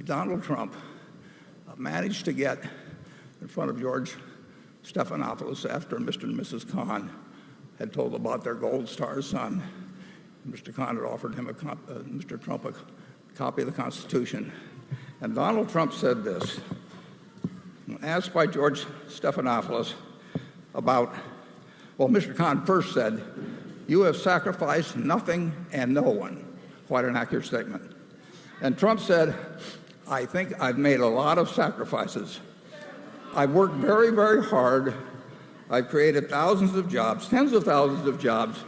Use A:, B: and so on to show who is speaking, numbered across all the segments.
A: Donald Trump managed to get in front of George Stephanopoulos after Mr. and Mrs. Kahn had told about their Gold Star son. Mr. Kahn had offered him Mr. Trump a copy of the Constitution. And Donald Trump said this, when asked by George Stephanopoulos about, well, Mr. Kahn first said, "You have sacrificed nothing and no one." Quite an accurate statement. And Trump said, "I think I've made a lot of sacrifices. I've worked very, very hard. I've created thousands of jobs, tens of thousands of jobs,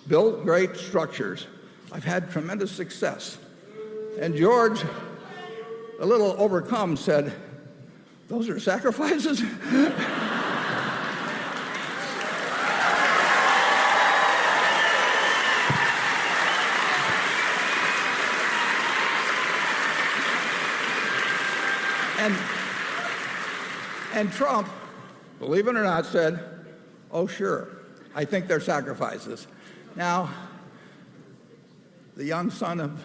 A: built great structures. I've had tremendous success." And George, a little overcome, said, "Those are sacrifices?" And Trump, believe it or not, said, "Oh, sure, I think they're sacrifices." Now, the young son of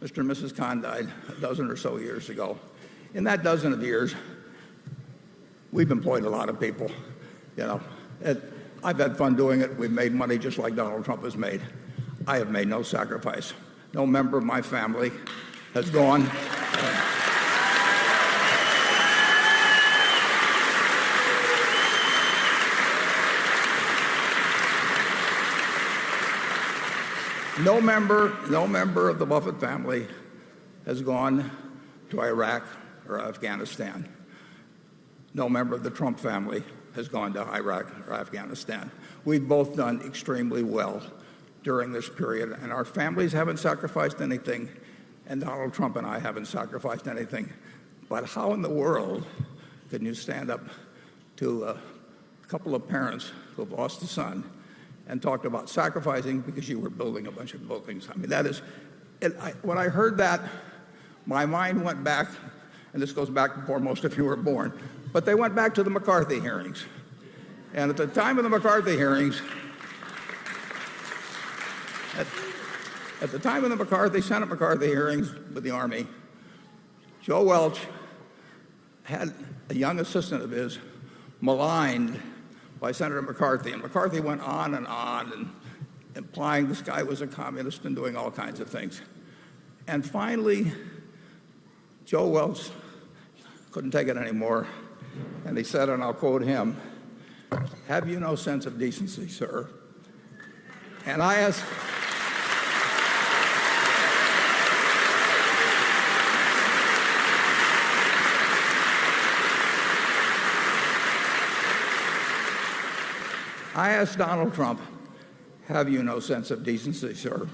A: Mr. and Mrs. Kahn died a dozen or so years ago. In that dozen of years, we've employed a lot of people. I've had fun doing it. We've made money just like Donald Trump has made. I have made no sacrifice. No member of my family has gone. No member of the Buffett family has gone to Iraq or Afghanistan. No member of the Trump family has gone to Iraq or Afghanistan. We've both done extremely well during this period, and our families haven't sacrificed anything, and Donald Trump and I haven't sacrificed anything. But how in the world can you stand up to a couple of parents who have lost a son and talked about sacrificing because you were building a bunch of buildings? I mean, that is, when I heard that, my mind went back, and this goes back before most of you were born, but they went back to the McCarthy hearings. And at the time of the McCarthy hearings, Senate McCarthy hearings with the Army, Joe Welch had a young assistant of his maligned by Senator McCarthy. And McCarthy went on and implying this guy was a communist and doing all kinds of things. And finally, Joe Welch couldn't take it anymore. And he said, and I'll quote him, "Have you no sense of decency, sir?" And I asked, Donald Trump, "Have you no sense of decency, sir?"